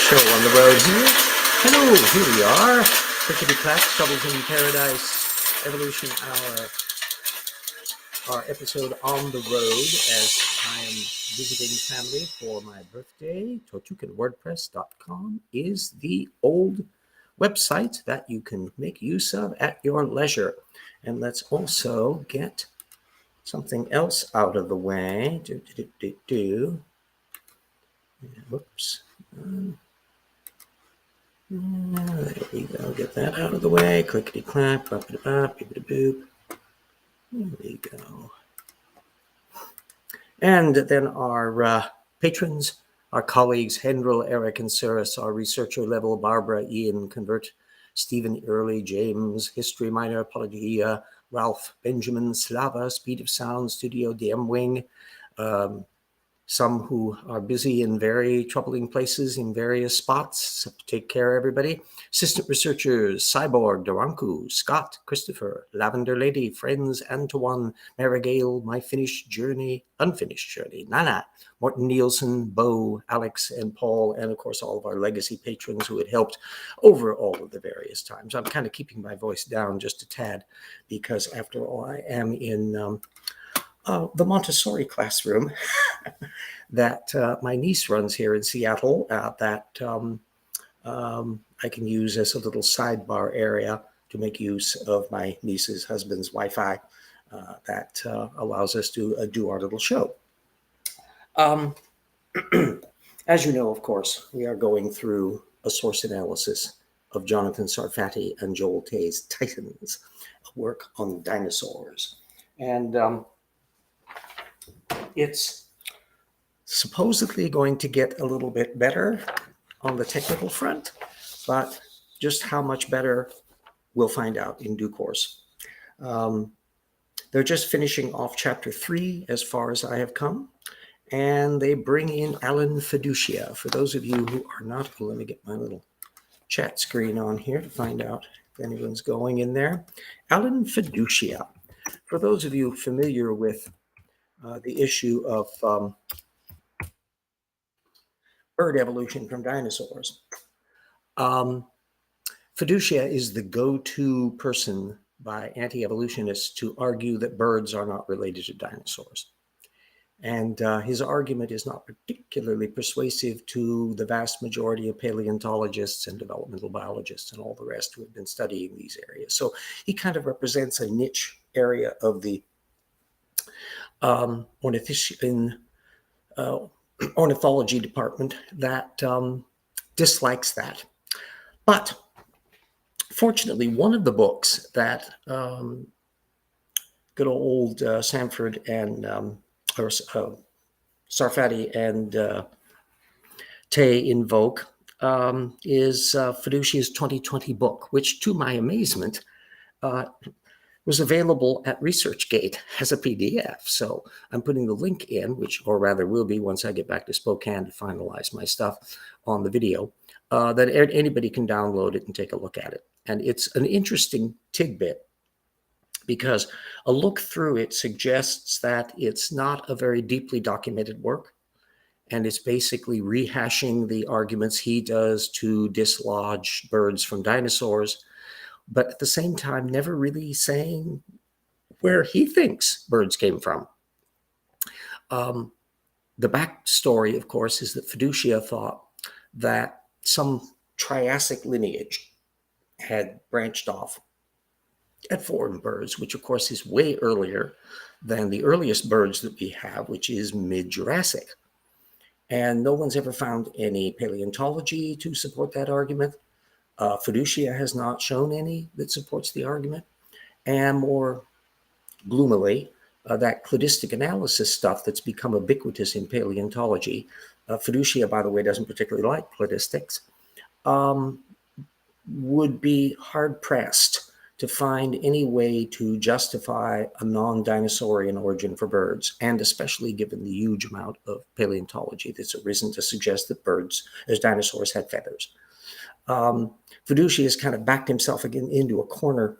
show on the road here. Hello, here we are. Clickety Clack, Troubles in Paradise, Evolution our episode on the road as I am visiting family for my birthday. tortucanwordpress.com is the old website that you can make use of at your leisure. And let's also get something else out of the way. Whoops. There we go. Get that out of the way. Clickety clap, bop it bop, beep it boop. There we go. And then our patrons, our colleagues, Hendril, Eric, and Saris, our researcher level, Barbara, Ian, Convert, Stephen, Early, James, History Minor, Apologia, Ralph, Benjamin, Slava, Speed of Sound, Studio, DM Wing, some who are busy in very troubling places in various spots. So take care, everybody. Assistant researchers, Cyborg, Daranku, Scott, Christopher, Lavender Lady, Friends, Antoine, Marigale, My Unfinished Journey, Nana, Morton Nielsen, Bo, Alex, and Paul, and of course all of our legacy patrons who had helped over all of the various times. I'm kind of keeping my voice down just a tad because after all, I am in the Montessori classroom that my niece runs here in Seattle that I can use as a little sidebar area to make use of my niece's husband's Wi-Fi that allows us to do our little show. As you know, of course, we are going through a source analysis of Jonathan Sarfati and Joel Tay's Titans, a work on dinosaurs. And it's supposedly going to get a little bit better on the technical front, but just how much better we'll find out in due course. They're just finishing off chapter 3 as far as I have come, and they bring in Alan Feduccia. For those of you who are not, let me get my little chat screen on here to find out if anyone's going in there. Alan Feduccia. For those of you familiar with the issue of bird evolution from dinosaurs. Feduccia is the go-to person by anti-evolutionists to argue that birds are not related to dinosaurs. And his argument is not particularly persuasive to the vast majority of paleontologists and developmental biologists and all the rest who have been studying these areas. So he kind of represents a niche area of the ornithology department that dislikes that. But fortunately, one of the books that good old Sanford and Sarfati and Tay invoke is Feduccia's 2020 book, which to my amazement was available at ResearchGate as a PDF. So I'm putting the link in, or rather will be once I get back to Spokane to finalize my stuff on the video, that anybody can download it and take a look at it. And it's an interesting tidbit because a look through it suggests that it's not a very deeply documented work. And it's basically rehashing the arguments he does to dislodge birds from dinosaurs, but at the same time, never really saying where he thinks birds came from. The backstory, of course, is that Feduccia thought that some Triassic lineage had branched off at foreign birds, which of course is way earlier than the earliest birds that we have, which is mid-Jurassic. And no one's ever found any paleontology to support that argument. Feduccia has not shown any that supports the argument. And more gloomily, that cladistic analysis stuff that's become ubiquitous in paleontology, Feduccia, by the way, doesn't particularly like cladistics, would be hard-pressed to find any way to justify a non-dinosaurian origin for birds, and especially given the huge amount of paleontology that's arisen to suggest that birds, as dinosaurs, had feathers. Feduccia has kind of backed himself again into a corner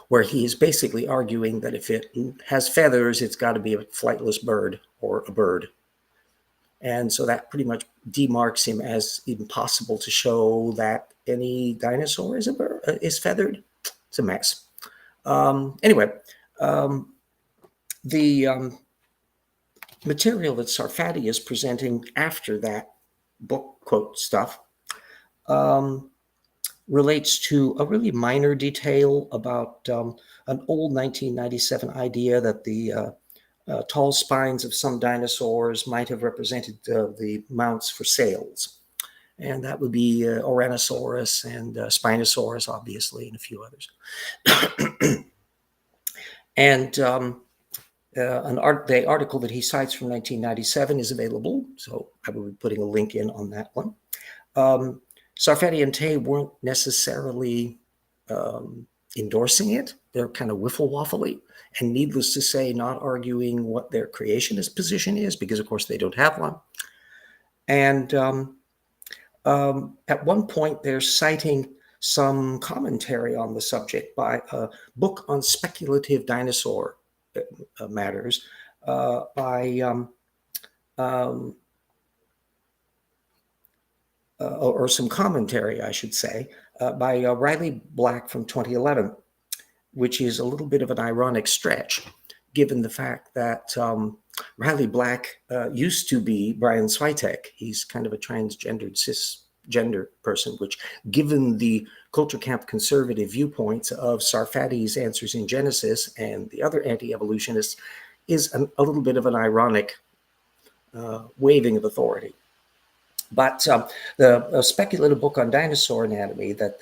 where he is basically arguing that if it has feathers, it's got to be a flightless bird or a bird. And so that pretty much demarks him as impossible to show that any dinosaur is feathered. It's a mess. Anyway, the material that Sarfati is presenting after that book quote stuff relates to a really minor detail about an old 1997 idea that the tall spines of some dinosaurs might have represented the mounts for sails. And that would be Ouranosaurus and Spinosaurus, obviously, and a few others. And the article that he cites from 1997 is available, so I will be putting a link in on that one. Sarfati and Tay weren't necessarily endorsing it. They're kind of wiffle-waffly, and needless to say, not arguing what their creationist position is, because, of course, they don't have one. And at one point, they're citing some commentary on the subject by a book on speculative dinosaur matters by or some commentary, I should say, by Riley Black from 2011, which is a little bit of an ironic stretch, given the fact that Riley Black used to be Brian Switek. He's kind of a transgendered cisgender person, which, given the culture camp conservative viewpoints of Sarfati's Answers in Genesis and the other anti-evolutionists, is a little bit of an ironic waving of authority. But the speculative book on dinosaur anatomy that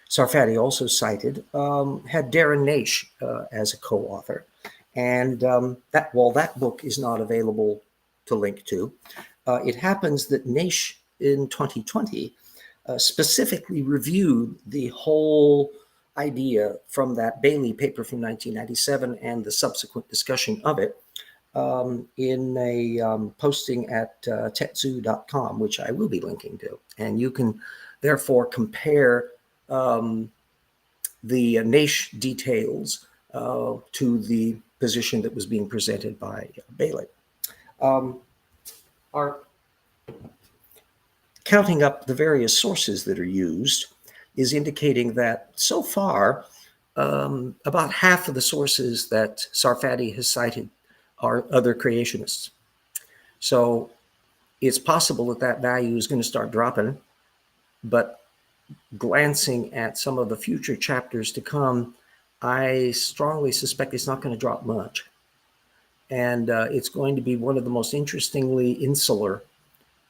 Sarfati also cited had Darren Naish as a co-author. And while that book is not available to link to, it happens that Naish in 2020 specifically reviewed the whole idea from that Bailey paper from 1997 and the subsequent discussion of it in a posting at tetsu.com, which I will be linking to. And you can therefore compare the Naish details to the position that was being presented by Bailey. Our counting up the various sources that are used is indicating that so far, about half of the sources that Sarfati has cited are other creationists. So it's possible that that value is going to start dropping, but glancing at some of the future chapters to come, I strongly suspect it's not going to drop much. And it's going to be one of the most interestingly insular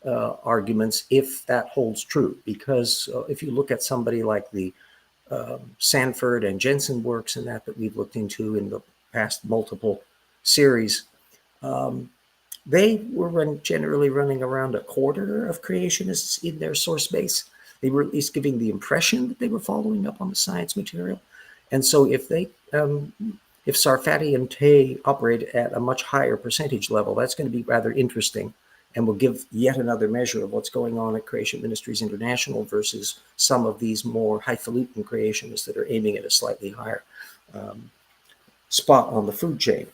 arguments if that holds true. Because if you look at somebody like the Sanford and Jensen works and that we've looked into in the past multiple series, they were generally running around a quarter of creationists in their source base. They were at least giving the impression that they were following up on the science material. And so if Sarfati and Tay operate at a much higher percentage level, that's going to be rather interesting and will give yet another measure of what's going on at Creation Ministries International versus some of these more highfalutin creationists that are aiming at a slightly higher spot on the food chain.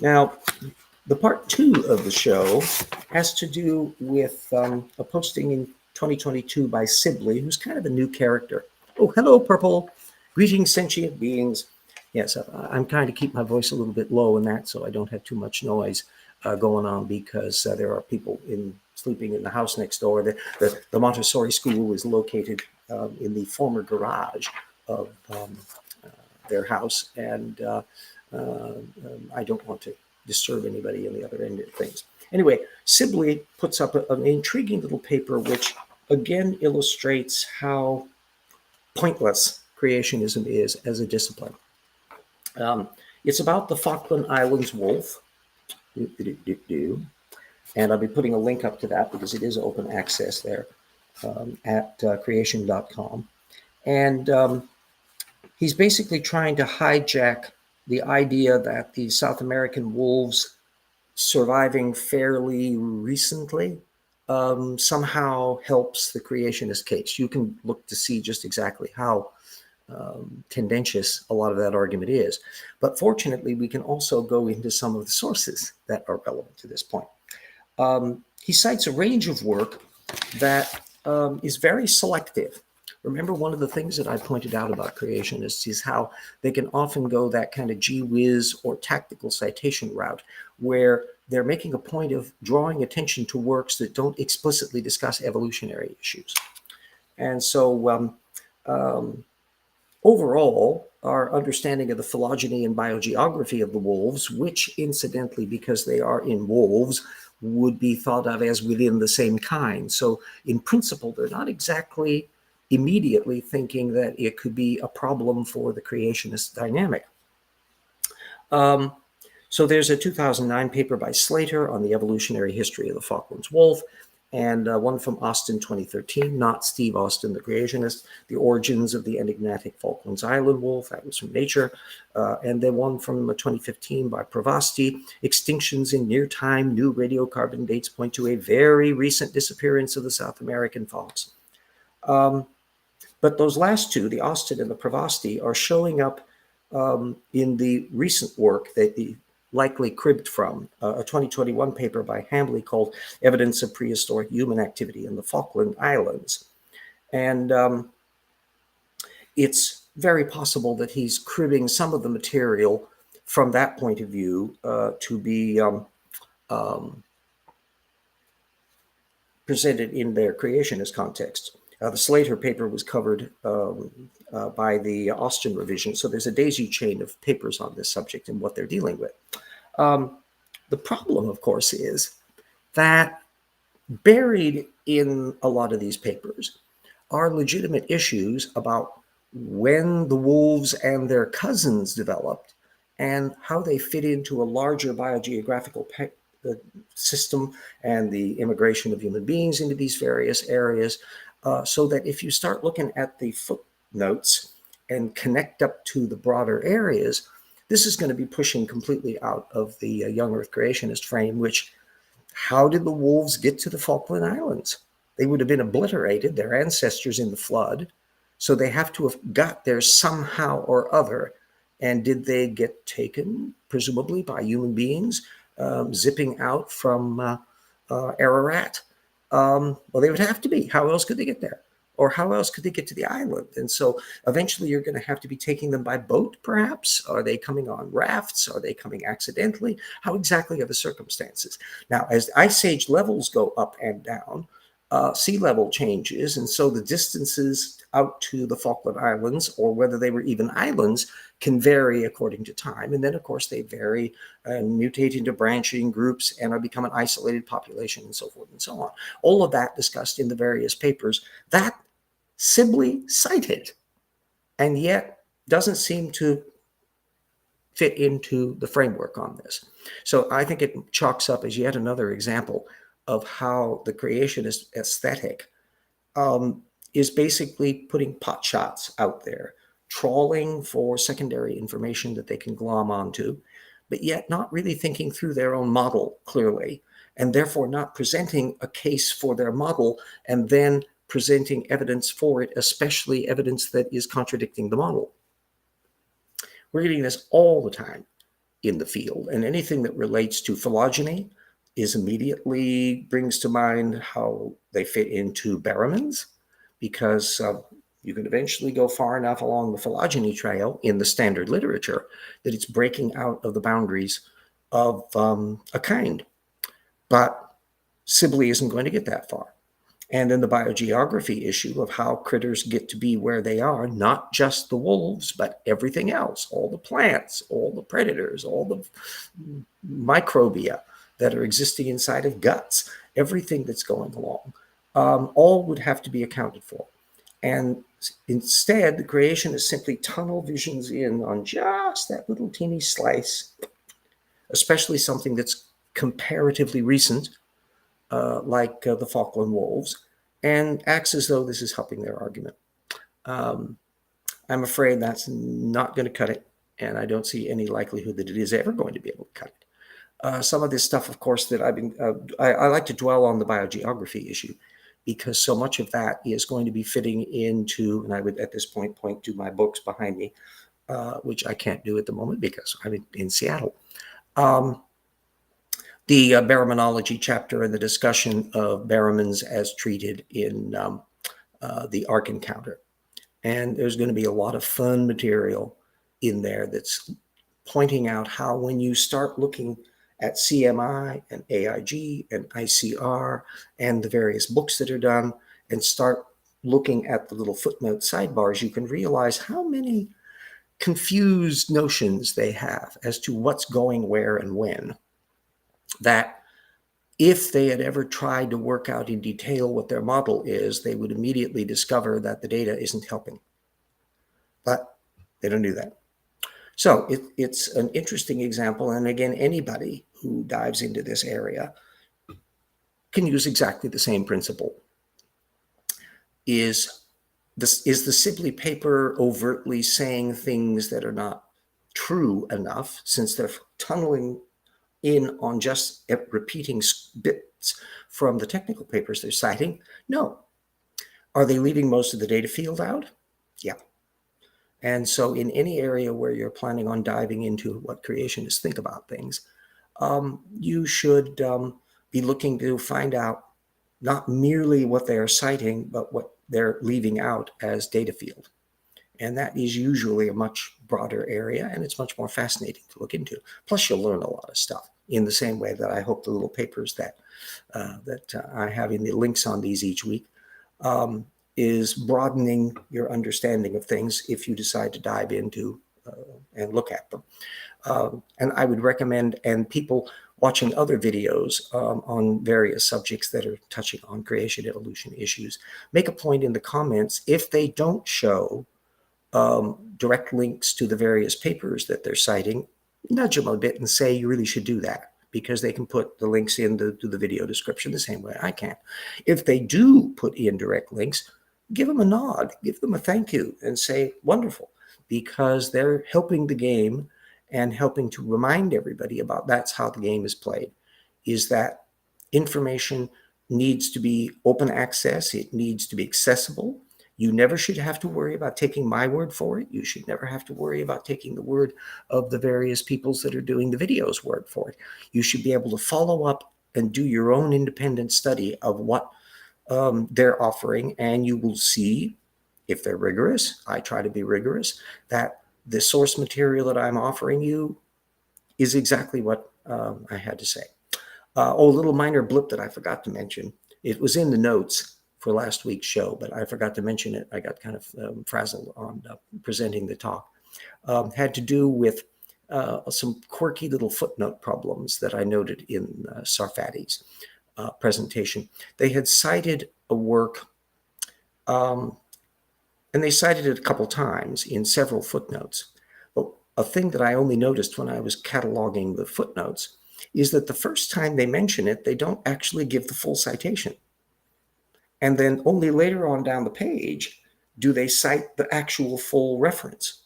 Now, the part 2 of the show has to do with a posting in 2022 by Sibley, who's kind of a new character. Oh, hello, Purple. Greetings, sentient beings. Yes, I'm trying to keep my voice a little bit low in that so I don't have too much noise going on, because there are people sleeping in the house next door. The Montessori school is located in the former garage of their house, and I don't want to disturb anybody on the other end of things. Anyway, Sibley puts up an intriguing little paper which again illustrates how pointless creationism is as a discipline. It's about the Falkland Islands wolf. And I'll be putting a link up to that because it is open access there at creation.com. And he's basically trying to hijack the idea that the South American wolves surviving fairly recently somehow helps the creationist case. You can look to see just exactly how tendentious a lot of that argument is. But fortunately, we can also go into some of the sources that are relevant to this point. He cites a range of work that is very selective. Remember, one of the things that I pointed out about creationists is how they can often go that kind of gee whiz or tactical citation route, where they're making a point of drawing attention to works that don't explicitly discuss evolutionary issues. And so, overall, our understanding of the phylogeny and biogeography of the wolves, which incidentally, because they are in wolves, would be thought of as within the same kind. So in principle, they're not exactly immediately thinking that it could be a problem for the creationist dynamic. So there's a 2009 paper by Slater on the evolutionary history of the Falklands wolf, and one from Austin 2013, not Steve Austin, the creationist, The Origins of the Enigmatic Falklands Island Wolf, that was from Nature, and then one from 2015 by Pravasti, Extinctions in Near Time, New Radiocarbon Dates Point to a Very Recent Disappearance of the South American Fox. But those last two, the Austin and the Pravasti, are showing up in the recent work that the likely cribbed from a 2021 paper by Hambley called Evidence of Prehistoric Human Activity in the Falkland Islands. And it's very possible that he's cribbing some of the material from that point of view to be presented in their creationist context. The Slater paper was covered by the Austin revision, so there's a daisy chain of papers on this subject and what they're dealing with. The problem, of course, is that buried in a lot of these papers are legitimate issues about when the wolves and their cousins developed and how they fit into a larger biogeographical system and the immigration of human beings into these various areas. So that if you start looking at the footnotes and connect up to the broader areas, this is going to be pushing completely out of the young Earth creationist frame, which, how did the wolves get to the Falkland Islands? They would have been obliterated, their ancestors in the flood. So they have to have got there somehow or other. And did they get taken, presumably by human beings, zipping out from Ararat? Well, they would have to be. How else could they get there? Or how else could they get to the island? And so eventually you're going to have to be taking them by boat, perhaps. Are they coming on rafts? Are they coming accidentally? How exactly are the circumstances? Now, as ice age levels go up and down, sea level changes. And so the distances out to the Falkland Islands, or whether they were even islands, can vary according to time. And then, of course, they vary and mutate into branching groups and become an isolated population and so forth and so on. All of that discussed in the various papers that Sibley cited, and yet doesn't seem to fit into the framework on this. So I think it chalks up as yet another example of how the creationist aesthetic is basically putting pot shots out there, trawling for secondary information that they can glom onto, but yet not really thinking through their own model clearly, and therefore not presenting a case for their model and then presenting evidence for it, especially evidence that is contradicting the model. We're getting this all the time in the field, and anything that relates to phylogeny is immediately brings to mind how they fit into Barrowmans, because you can eventually go far enough along the phylogeny trail in the standard literature that it's breaking out of the boundaries of a kind. But Sibley isn't going to get that far. And then the biogeography issue of how critters get to be where they are, not just the wolves, but everything else, all the plants, all the predators, all the microbia that are existing inside of guts, everything that's going along, all would have to be accounted for. And instead, the creation is simply tunnel visions in on just that little teeny slice, especially something that's comparatively recent, like the Falkland wolves, and acts as though this is helping their argument. I'm afraid that's not going to cut it, and I don't see any likelihood that it is ever going to be able to cut it. Some of this stuff, of course, that I like to dwell on the biogeography issue, because so much of that is going to be fitting into, and I would at this point point to my books behind me, which I can't do at the moment because I'm in Seattle. the baraminology chapter and the discussion of baramins as treated in the Ark Encounter. And there's going to be a lot of fun material in there that's pointing out how when you start looking at CMI and AIG and ICR and the various books that are done and start looking at the little footnote sidebars, you can realize how many confused notions they have as to what's going where and when. That if they had ever tried to work out in detail what their model is, they would immediately discover that the data isn't helping. But they don't do that. So it's an interesting example. And again, anybody who dives into this area can use exactly the same principle. Is the Sibley paper overtly saying things that are not true enough, since they're tunneling in on just repeating bits from the technical papers they're citing? No. Are they leaving most of the data field out? Yeah. And so in any area where you're planning on diving into what creationists think about things, you should be looking to find out not merely what they are citing, but what they're leaving out as data field. And that is usually a much broader area, and it's much more fascinating to look into. Plus, you'll learn a lot of stuff in the same way that I hope the little papers that I have in the links on these each week is broadening your understanding of things if you decide to dive into and look at them. And I would recommend, and people watching other videos on various subjects that are touching on creation evolution issues, make a point in the comments if they don't show direct links to the various papers that they're citing, nudge them a bit and say you really should do that, because they can put the links into the video description the same way I can. If they do put in direct links, give them a nod, give them a thank you, and say wonderful, because they're helping the game and helping to remind everybody about that's how the game is played, is that information needs to be open access, it needs to be accessible. You never should have to worry about taking my word for it. You should never have to worry about taking the word of the various peoples that are doing the videos word for it. You should be able to follow up and do your own independent study of what they're offering, and you will see, if they're rigorous, I try to be rigorous, that the source material that I'm offering you is exactly what I had to say. A little minor blip that I forgot to mention. It was in the notes for last week's show, but I forgot to mention it. I got kind of frazzled on presenting the talk. Had to do with some quirky little footnote problems that I noted in Sarfati's presentation. They had cited a work, and they cited it a couple times in several footnotes. But a thing that I only noticed when I was cataloging the footnotes is that the first time they mention it, they don't actually give the full citation. And then only later on down the page do they cite the actual full reference.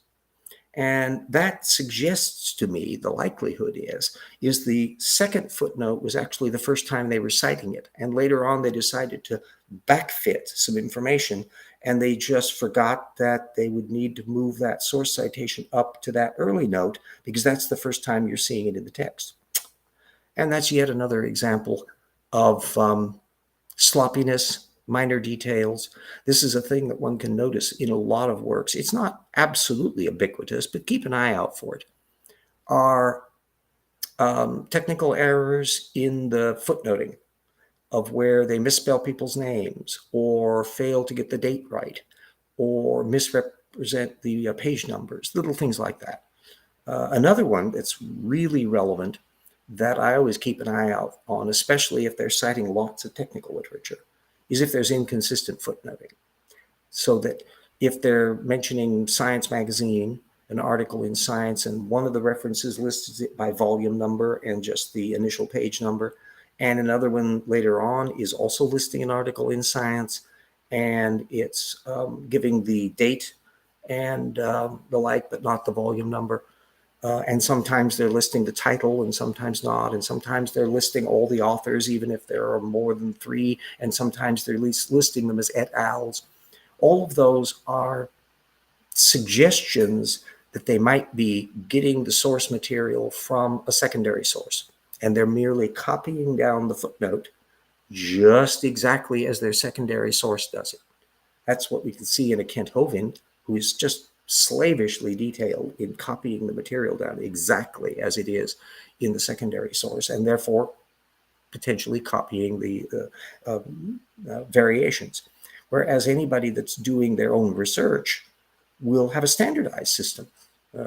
And that suggests to me the likelihood is the second footnote was actually the first time they were citing it. And later on, they decided to backfit some information, and they just forgot that they would need to move that source citation up to that early note, because that's the first time you're seeing it in the text. And that's yet another example of sloppiness, minor details. This is a thing that one can notice in a lot of works. It's not absolutely ubiquitous, but keep an eye out for it. Are technical errors in the footnoting of where they misspell people's names or fail to get the date right or misrepresent the page numbers, little things like that. Another one that's really relevant that I always keep an eye out on, especially if they're citing lots of technical literature, is if there's inconsistent footnoting. So that if they're mentioning Science Magazine, an article in Science, and one of the references lists it by volume number and just the initial page number, and another one later on is also listing an article in Science, and it's giving the date and the like, but not the volume number. And sometimes they're listing the title and sometimes not. And sometimes they're listing all the authors, even if there are more than 3. And sometimes they're listing them as et als. All of those are suggestions that they might be getting the source material from a secondary source. and they're merely copying down the footnote just exactly as their secondary source does it. That's what we can see in a Kent Hovind, who is just slavishly detailed in copying the material down exactly as it is in the secondary source, and therefore potentially copying the variations. Whereas anybody that's doing their own research will have a standardized system.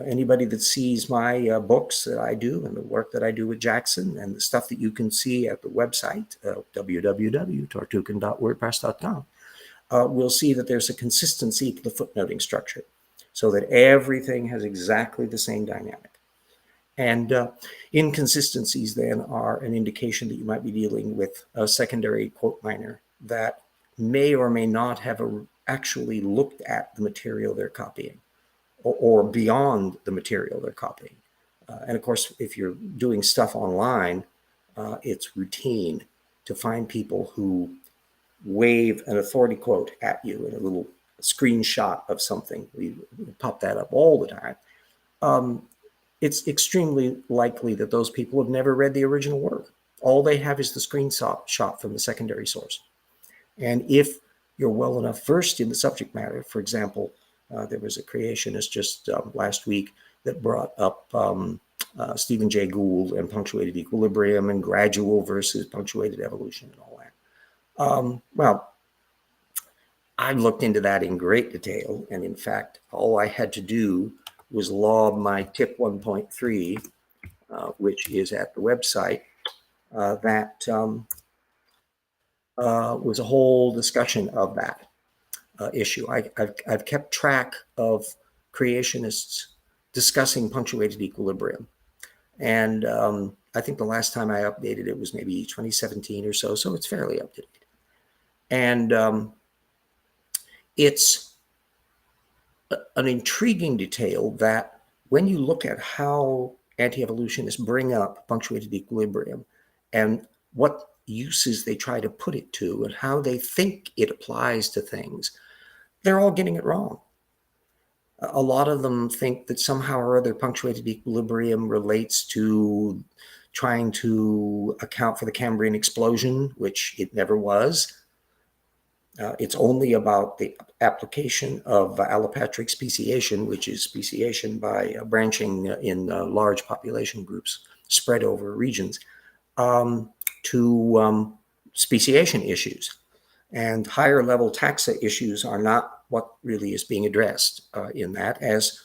Anybody that sees my books that I do and the work that I do with Jackson and the stuff that you can see at the website, www.tortucan.wordpress.com, will see that there's a consistency to the footnoting structure so that everything has exactly the same dynamic. And inconsistencies then are an indication that you might be dealing with a secondary quote miner that may or may not have actually looked at the material they're copying or beyond the material they're copying. And of course, if you're doing stuff online, it's routine to find people who wave an authority quote at you in a little screenshot of something. We pop that up all the time. It's extremely likely that those people have never read the original work. All they have is the screenshot from the secondary source. And if you're well enough versed in the subject matter, for example, there was a creationist just last week that brought up Stephen Jay Gould and punctuated equilibrium and gradual versus punctuated evolution and all that. Well, I looked into that in great detail. And in fact, all I had to do was log my tip 1.3, which is at the website. That was a whole discussion of that issue. I've kept track of creationists discussing punctuated equilibrium. And I think the last time I updated it was maybe 2017 or so. So it's fairly up to date. And it's an intriguing detail that when you look at how anti-evolutionists bring up punctuated equilibrium and what uses they try to put it to and how they think it applies to things, they're all getting it wrong. A lot of them think that somehow or other punctuated equilibrium relates to trying to account for the Cambrian explosion, which it never was. It's only about the application of allopatric speciation, which is speciation by branching in large population groups spread over regions, to speciation issues. And higher level taxa issues are not what really is being addressed in that, as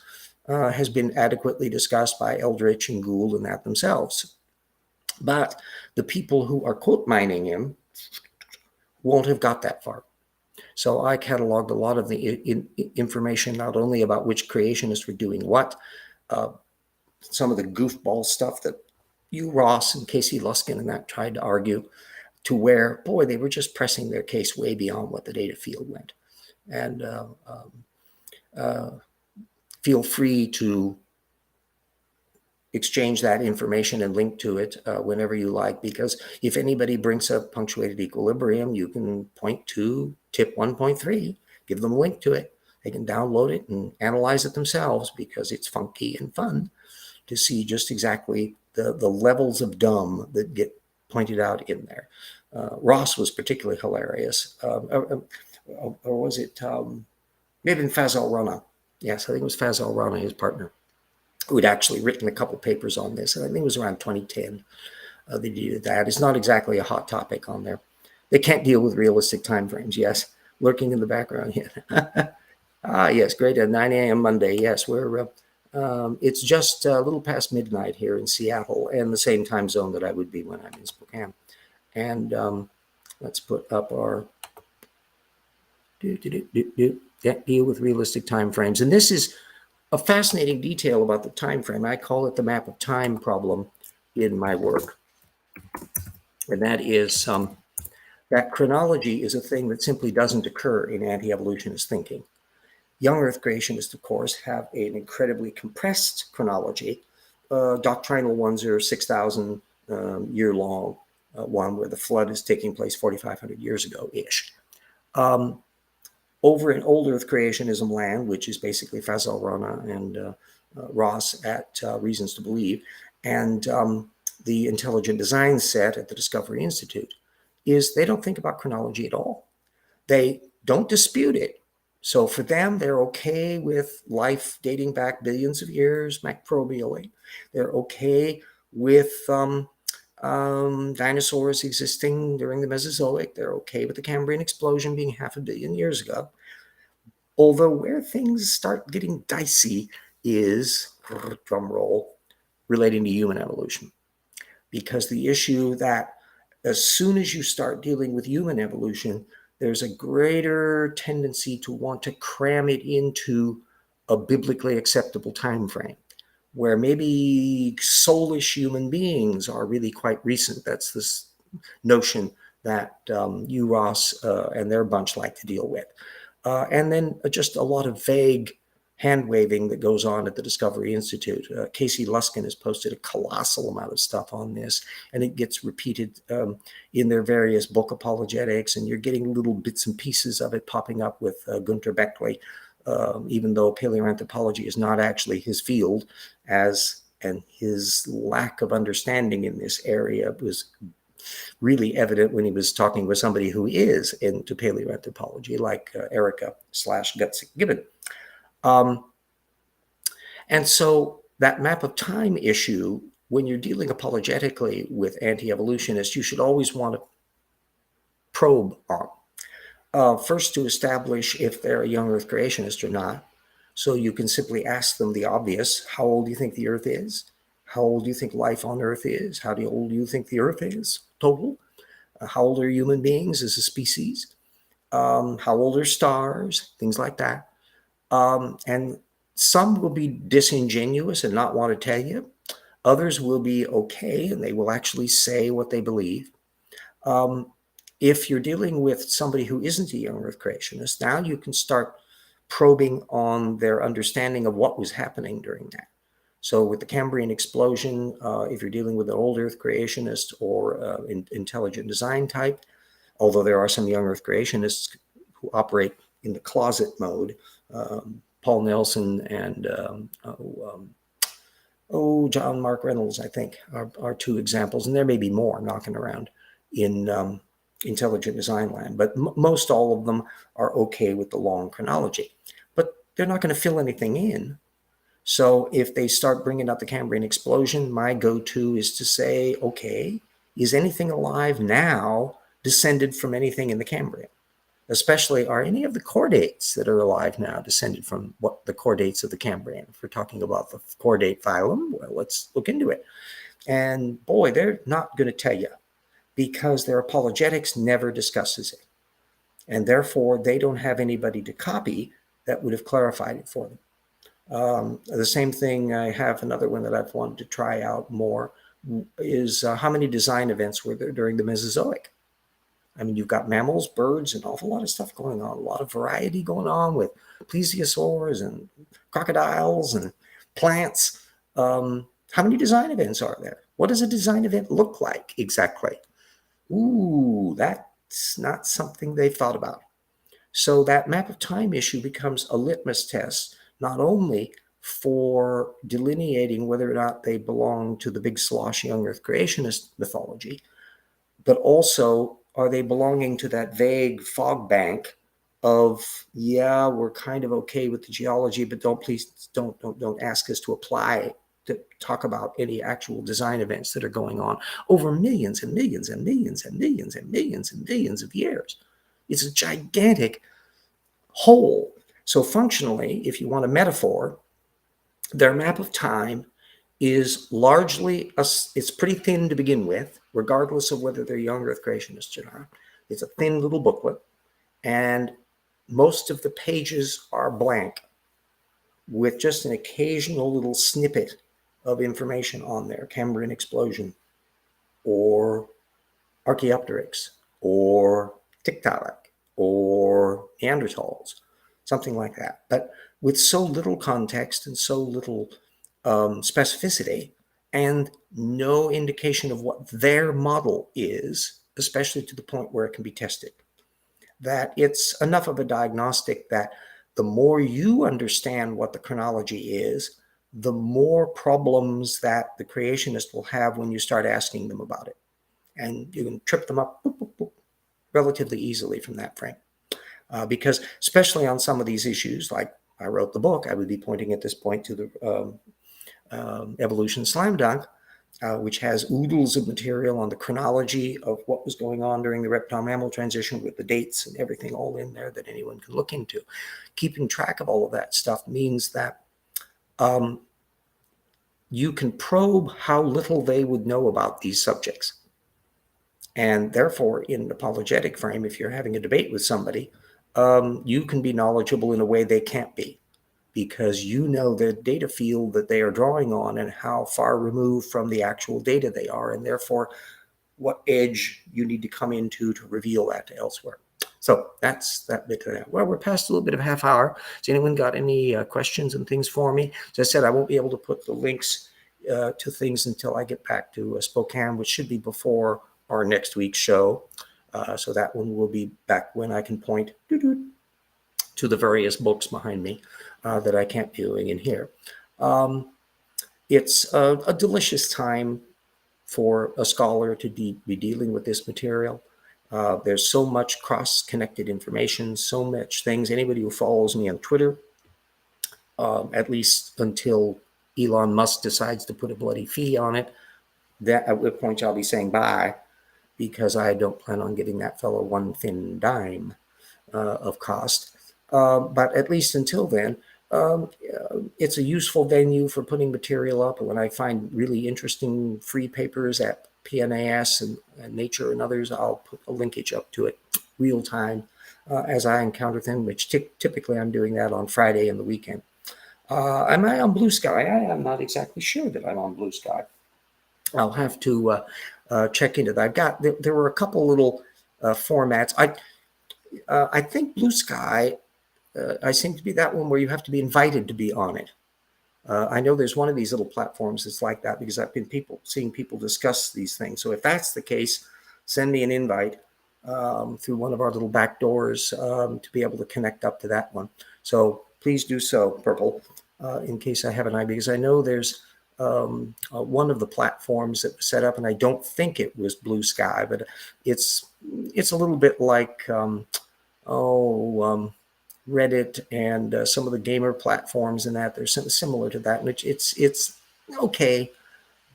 has been adequately discussed by Eldridge and Gould and that themselves. But the people who are quote mining him won't have got that far. So I cataloged a lot of the information, not only about which creationists were doing what, some of the goofball stuff that you, Ross, and Casey Luskin and that tried to argue, to where, boy, they were just pressing their case way beyond what the data field went. And feel free to exchange that information and link to it whenever you like, because if anybody brings up punctuated equilibrium, you can point to tip 1.3, give them a link to it. They can download it and analyze it themselves, because it's funky and fun to see just exactly the levels of dumb that get pointed out in there. Ross was particularly hilarious. Or was it maybe Fazal Rana? Yes, I think it was Fazal Rana, his partner, who had actually written a couple papers on this. And I think it was around 2010 they did that. It's not exactly a hot topic on there. They can't deal with realistic timeframes. Yes, lurking in the background here. Yes, great. At 9 a.m. Monday. Yes, we're. It's just a little past midnight here in Seattle, and the same time zone that I would be when I'm in Spokane. And let's put up our deal with realistic timeframes. And this is a fascinating detail about the time frame. I call it the map of time problem in my work. And that is that chronology is a thing that simply doesn't occur in anti-evolutionist thinking. Young Earth creationists, of course, have an incredibly compressed chronology. Doctrinal ones are 6,000 year long, one where the flood is taking place 4,500 years ago-ish. Over in Old Earth creationism land, which is basically Fazal Rana and Ross at Reasons to Believe, and the intelligent design set at the Discovery Institute is they don't think about chronology at all. They don't dispute it. So for them, they're okay with life dating back billions of years microbially. They're okay with dinosaurs existing during the Mesozoic. They're okay with the Cambrian explosion being 500 million years ago. Although where things start getting dicey is, drum roll, relating to human evolution. Because the issue that as soon as you start dealing with human evolution, there's a greater tendency to want to cram it into a biblically acceptable time frame, where maybe soulless human beings are really quite recent. That's this notion that you, Ross, and their bunch like to deal with. And then just a lot of vague hand waving that goes on at the Discovery Institute. Casey Luskin has posted a colossal amount of stuff on this, and it gets repeated in their various book apologetics, and you're getting little bits and pieces of it popping up with Gunter Beckley, even though paleoanthropology is not actually his field, and his lack of understanding in this area was really evident when he was talking with somebody who is into paleoanthropology, like Erica/Gutsick Gibbon. And so that map of time issue, when you're dealing apologetically with anti-evolutionists, you should always want to probe on. First, to establish if they're a young Earth creationist or not. So you can simply ask them the obvious: how old do you think the Earth is? How old do you think life on Earth is? How old do you think the Earth is total? How old are human beings as a species? How old are stars? Things like that. And some will be disingenuous and not want to tell you. Others will be okay, and they will actually say what they believe. If you're dealing with somebody who isn't a young Earth creationist, now you can start probing on their understanding of what was happening during that. So with the Cambrian explosion, if you're dealing with an old Earth creationist or intelligent design type, although there are some young Earth creationists who operate in the closet mode, Paul Nelson and John Mark Reynolds, I think, are two examples, and there may be more knocking around in intelligent design land, but most all of them are okay with the long chronology. But they're not going to fill anything in. So if they start bringing up the Cambrian explosion, my go-to is to say, okay, is anything alive now descended from anything in the Cambrian? Especially, are any of the chordates that are alive now descended from what the chordates of the Cambrian? If we're talking about the chordate phylum, well, let's look into it. And boy, they're not going to tell you, because their apologetics never discusses it. And therefore, they don't have anybody to copy that would have clarified it for them. The same thing, I have another one that I've wanted to try out more, is how many design events were there during the Mesozoic? I mean, you've got mammals, birds, an awful lot of stuff going on, a lot of variety going on with plesiosaurs and crocodiles and plants. How many design events are there? What does a design event look like exactly? Ooh, that's not something they've thought about. So that map of time issue becomes a litmus test, not only for delineating whether or not they belong to the big slosh young Earth creationist mythology, but also, are they belonging to that vague fog bank of, yeah, we're kind of okay with the geology, but don't ask us to apply to talk about any actual design events that are going on over millions and millions and millions and millions and millions and millions of years. It's a gigantic whole. So functionally, if you want a metaphor, their map of time is largely, it's pretty thin to begin with, regardless of whether they're young Earth creationists or not. It's a thin little booklet, and most of the pages are blank with just an occasional little snippet of information on there: Cambrian explosion, or Archaeopteryx, or Tiktaalik, or Neanderthals, something like that. But with so little context and so little specificity, and no indication of what their model is, especially to the point where it can be tested, that it's enough of a diagnostic that the more you understand what the chronology is, the more problems that the creationist will have when you start asking them about it. And you can trip them up boop, boop, boop, relatively easily from that frame. Because especially on some of these issues, like I wrote the book, I would be pointing at this point to the Evolution Slam Dunk, which has oodles of material on the chronology of what was going on during the reptile-mammal transition with the dates and everything all in there that anyone can look into. Keeping track of all of that stuff means that you can probe how little they would know about these subjects. And therefore, in an apologetic frame, if you're having a debate with somebody, you can be knowledgeable in a way they can't be, because you know the data field that they are drawing on and how far removed from the actual data they are, and therefore what edge you need to come into to reveal that to elsewhere. So that's that bit of that. Well, we're past a little bit of a half hour. Has anyone got any questions and things for me? As I said, I won't be able to put the links to things until I get back to Spokane, which should be before our next week's show. So that one will be back when I can point to the various books behind me that I can't be doing in here. It's a delicious time for a scholar to be dealing with this material. There's so much cross-connected information, so much things. Anybody who follows me on Twitter, at least until Elon Musk decides to put a bloody fee on it, that at which point I'll be saying bye, because I don't plan on getting that fellow one thin dime of cost. But at least until then, it's a useful venue for putting material up. And when I find really interesting free papers at PNAS and Nature and others, I'll put a linkage up to it real time as I encounter them, which typically I'm doing that on Friday and the weekend. Am I on Blue Sky? I am not exactly sure that I'm on Blue Sky. I'll have to check into that. There were a couple little formats. I think Blue Sky, I seem to be that one where you have to be invited to be on it. I know there's one of these little platforms that's like that, because I've been seeing people discuss these things. So if that's the case, send me an invite through one of our little back doors to be able to connect up to that one. So please do so, Purple, in case I have an idea, because I know there's one of the platforms that was set up, and I don't think it was Blue Sky, but it's a little bit like Reddit and some of the gamer platforms, and that there's something similar to that, which it's okay,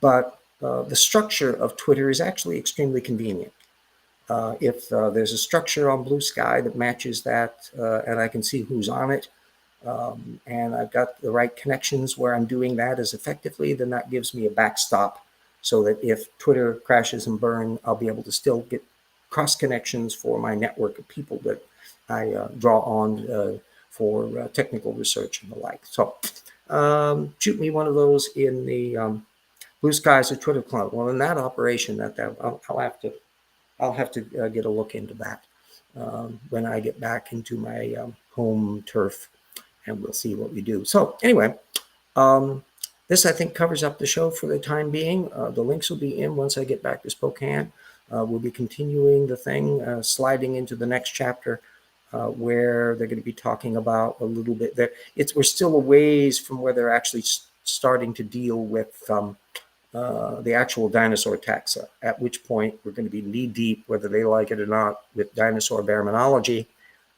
but the structure of Twitter is actually extremely convenient. If there's a structure on Blue Sky that matches that, and I can see who's on it, and I've got the right connections where I'm doing that as effectively, then that gives me a backstop, so that if Twitter crashes and burn, I'll be able to still get cross connections for my network of people that I draw on for technical research and the like. So shoot me one of those in the Blue Skies or Twitter Club. Well, in that operation, I'll have to get a look into that when I get back into my home turf, and we'll see what we do. So anyway, this I think covers up the show for the time being. The links will be in once I get back to Spokane. We'll be continuing the thing, sliding into the next chapter, where they're going to be talking about a little bit there. We're still a ways from where they're actually starting to deal with the actual dinosaur taxa, at which point we're going to be knee deep, whether they like it or not, with dinosaur baraminology,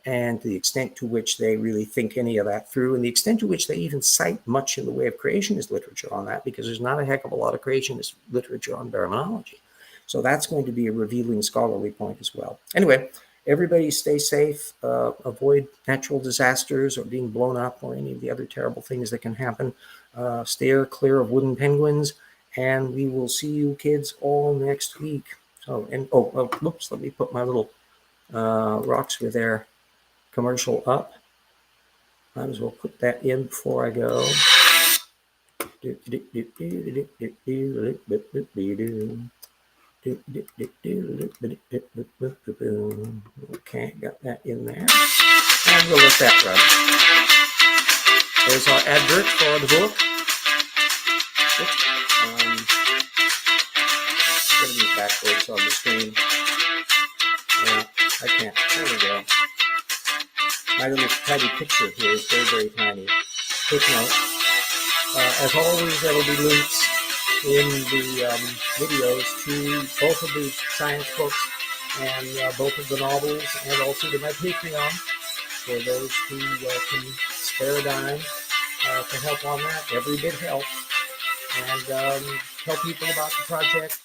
and the extent to which they really think any of that through, and the extent to which they even cite much in the way of creationist literature on that, because there's not a heck of a lot of creationist literature on baraminology. So that's going to be a revealing scholarly point as well. Anyway, everybody stay safe, avoid natural disasters or being blown up or any of the other terrible things that can happen. Steer clear of wooden penguins, and we will see you kids all next week. Whoops, let me put my little Roxford there commercial up. Might as well put that in before I go. Okay, got that in there. And we'll let that run. There's our advert for the book. Going to be backwards on the screen. Yeah, I can't. There we go. My little tiny picture here is very, very tiny. Take note. As always, there will be links in the videos to both of the science books and both of the novels, and also to my Patreon for those who can spare a dime to help on that. Every bit helps. And tell people about the project.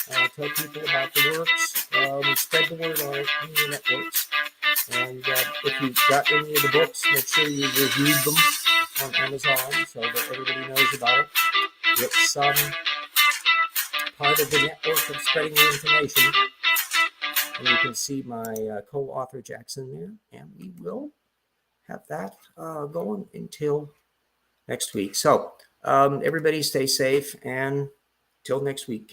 Tell people about the works. Spread the word on it in your networks. And if you've got any of the books, make sure you reviewed them on Amazon so that everybody knows about it. It's part of the network of spreading the information. And you can see my co-author Jackson there. And we will have that going until next week. So everybody stay safe, and till next week.